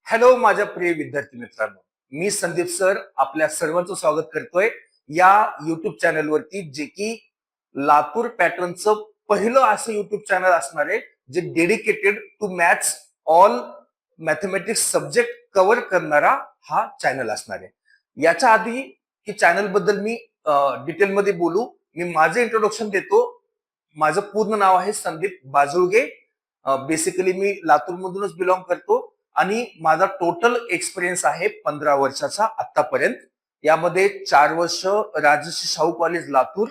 Hello माझ्या प्रिय विद्यार्थी मित्रांनो, मी संदीप सर आपल्या सर्वांचं स्वागत करतोय या युट्यूब चॅनलवरती, जे की लातूर पॅटर्नचं पहिलं असं युट्यूब चॅनल असणार आहे जे dedicated to maths all mathematics subject cover करणारा हा चॅनल असणार आहे. याच्या आधी की चॅनल बद्दल मी डिटेलमध्ये बोलू, मी माझं इंट्रोडक्शन देतो. माझं पूर्ण नाव आहे संदीप बाजुळगे. बेसिकली मी लातूरमधूनच बिलॉंग करतो आणि माझा टोटल एक्सपिरियन्स आहे 15 वर्षाचा आतापर्यंत. यामध्ये 4 वर्ष राजश्री शाहू कॉलेज लातूर,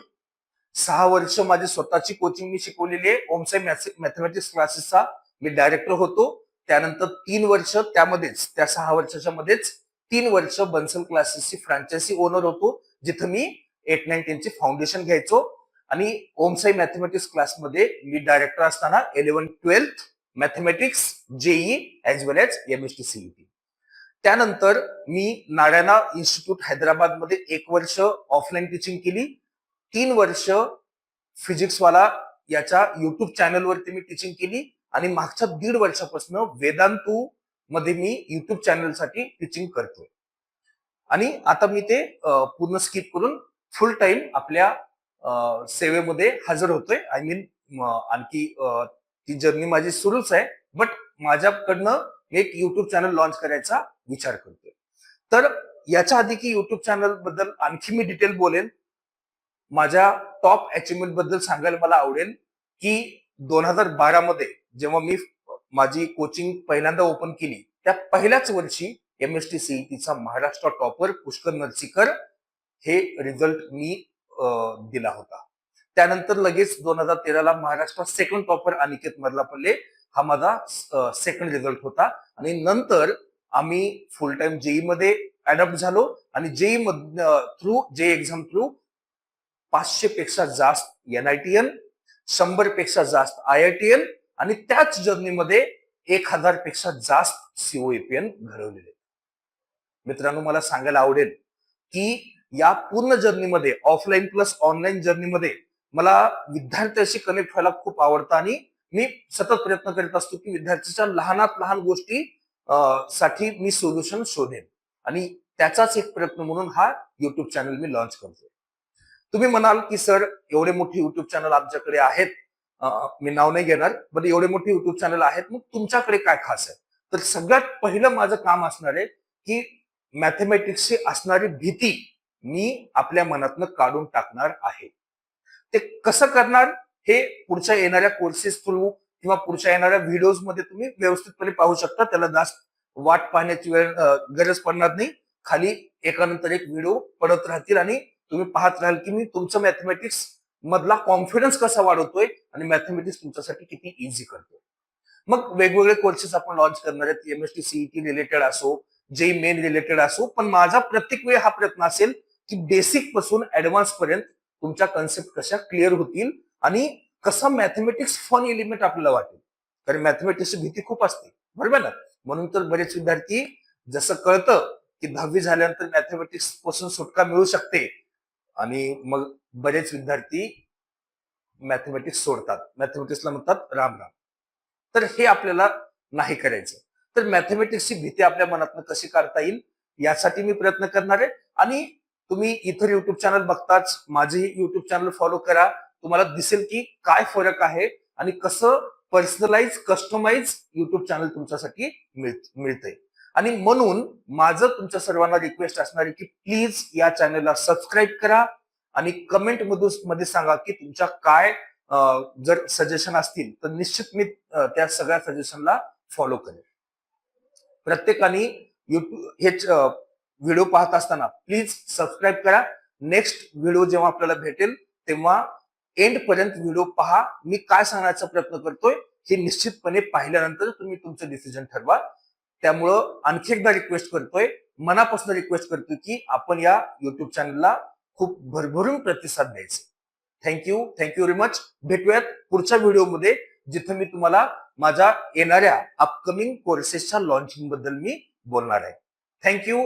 6 वर्ष माझी स्वतःची कोचिंग मी शिकवलेली आहे. ओमसाई मॅथमॅटिक्स क्लासेसचा मी डायरेक्टर होतो. त्यानंतर 3 वर्ष त्यामध्येच, त्या 6 वर्षाच्या मध्येच 3 वर्ष बन्सल क्लासेसची फ्रँचायझी ओनर होतो, जिथं मी 8, 9, 10 चे फाउंडेशन घ्यायचो. आणि ओमसाई मॅथमॅटिक्स क्लासमध्ये मी डायरेक्टर असताना 11, 12 मॅथमॅटिक्स, जेई एज वेल एज एमएसटी सीईटी. त्यानंतर मी नारायणा इन्स्टिट्यूट हैदराबाद मध्ये 1 वर्ष ऑफलाईन टीचिंग केली. 3 वर्ष फिजिक्सवाला याच्या युट्यूब चॅनलवरती मी टीचिंग केली आणि मागच्या 1.5 वर्षापासून वेदांतू मध्ये मी युट्यूब चॅनलसाठी टीचिंग करतोय. आणि आता मी ते पूर्ण स्किप करून फुल टाइम आपल्या सेवेमध्ये हजर होतोय. आय मीन आणखी ती जर्नी माझी सुरूच आहे, बट माझ्याकडनं एक युट्यूब चॅनल लॉन्च करायचा विचार करतोय. तर याच्या आधी की युट्यूब चॅनल बद्दल आणखी मी डिटेल बोलेन. माझ्या टॉप अचिव्हमेंट बद्दल सांगायला मला आवडेल की 2012 मध्ये जेव्हा मी माझी कोचिंग पहिल्यांदा ओपन केली, त्या पहिल्याच वर्षी एमएसटी सीईटीचा महाराष्ट्र टॉपर पुष्कर नरसीकर हे रिझल्ट मी दिला होता. त्यानंतर लगेच 2013 ला महाराष्ट्र सेकंड टॉपर अनिकेत मरलापल्ले हा माझा सेकंड रिझल्ट होता. आणि नंतर आम्ही फुल टाइम जेई मध्ये अडॉप्ट झालो आणि जेई थ्रू जे एक्झाम थ्रू 500 पेक्षा जास्त एनआयटीएन, 100 पेक्षा जास्त आयआयटीएन आणि त्याच जर्नीमध्ये 1000 पेक्षा जास्त सीओएपीएन घडवलेले. मित्रांनो, मला सांगायला आवडेल की या पूर्ण जर्नीमध्ये, ऑफलाईन प्लस ऑनलाईन जर्नीमध्ये, मला विद्यार्थ्याशी कनेक्ट व्हायला खूप आवडतं आणि मी सतत प्रयत्न करीत असतो की विद्यार्थ्याच्या लहानात लहान गोष्टी साठी मी सोल्युशन शोधेन. आणि त्याचाच एक प्रयत्न म्हणून हा युट्यूब चॅनल मी लॉन्च करतोय. तुम्ही म्हणाल की सर, एवढे मोठे युट्यूब चॅनल आमच्याकडे आहेत, मी नाव नाही घेणार, पण एवढे मोठे युट्यूब चॅनल आहेत, मग तुमच्याकडे काय खास आहे? तर सगळ्यात पहिलं माझं काम असणार आहे की मॅथमॅटिक्सची असणारी भीती मी आपल्या मनातनं काढून टाकणार आहे. ते कसं करणार हे पुढच्या येणाऱ्या कोर्सेस थ्रू किंवा पुढच्या येणाऱ्या व्हिडिओज मध्ये तुम्ही व्यवस्थितपणे पाहू शकता. त्याला जास्त वाट पाहण्याची गरज पडणार नाही. खाली एकानंतर एक व्हिडिओ पडत राहतील आणि तुम्ही पाहत राहाल की मी तुमचं मॅथमॅटिक्स मधला कॉन्फिडन्स कसा वाढवतोय आणि मॅथमॅटिक्स तुमच्यासाठी किती इझी करतोय. मग वेगवेगळे कोर्सेस आपण लॉन्च करणार आहेत. एमएसटी सीईटी रिलेटेड असो, जेई मेन रिलेटेड असो, पण माझा प्रत्येक वेळी हा प्रयत्न असेल की बेसिक पासून ऍडव्हान्स पर्यंत तुमच्या कन्सेप्ट कशा क्लिअर होतील आणि कसं मॅथमॅटिक्स फन एलिमेंट आपल्याला वाटेल. कारण मॅथमॅटिक्सची भीती खूप असते, बरोबर ना? म्हणून तर बरेच विद्यार्थी, जसं कळतं की 10वी झाल्यानंतर मॅथमॅटिक्स पासून सुटका मिळू शकते आणि मग बरेच विद्यार्थी मॅथमॅटिक्स सोडतात, मॅथमॅटिक्सला म्हणतात राम राम. तर हे आपल्याला नाही करायचं. तर मॅथमॅटिक्सची भीती आपल्या मनातनं कशी काढता येईल यासाठी मी प्रयत्न करणार आहे. आणि तुम्ही इतर युट्यूब चॅनल बघताच माझेही युट्यूब चॅनल फॉलो करा. तुम्हाला दिसेल की काय फरक आहे आणि कसं पर्सनलाइज, कस्टमाइज युट्यूब चॅनल तुमच्यासाठी मिळतंय. आणि म्हणून माझं तुमच्या सर्वांना रिक्वेस्ट असणार आहे की प्लीज या चॅनलला सबस्क्राईब करा आणि कमेंट मध्ये सांगा की तुमच्या काय जर सजेशन असतील तर निश्चित मी त्या सगळ्या सजेशनला फॉलो करेन. प्रत्येकाने युट्यूब हे व्हिडिओ पाहत असताना प्लीज सबस्क्राईब करा. नेक्स्ट व्हिडिओ जेव्हा आपल्याला भेटेल तेव्हा एंड पर्यंत व्हिडिओ पहा. मी काय सांगण्याचा प्रयत्न करतोय हे निश्चितपणे पाहिल्यानंतर तुम्ही तुमचं डिसिजन ठरवा. त्यामुळं आणखी एकदा रिक्वेस्ट करतोय, मनापासून रिक्वेस्ट करतोय की आपण या युट्यूब चॅनलला खूप भरभरून प्रतिसाद द्यायचा. Thank you very much. भेटूयात पुढच्या व्हिडिओमध्ये, जिथे मी तुम्हाला माझ्या येणाऱ्या अपकमिंग कोर्सेसच्या लॉन्चिंग बद्दल मी बोलणार आहे. थँक्यू.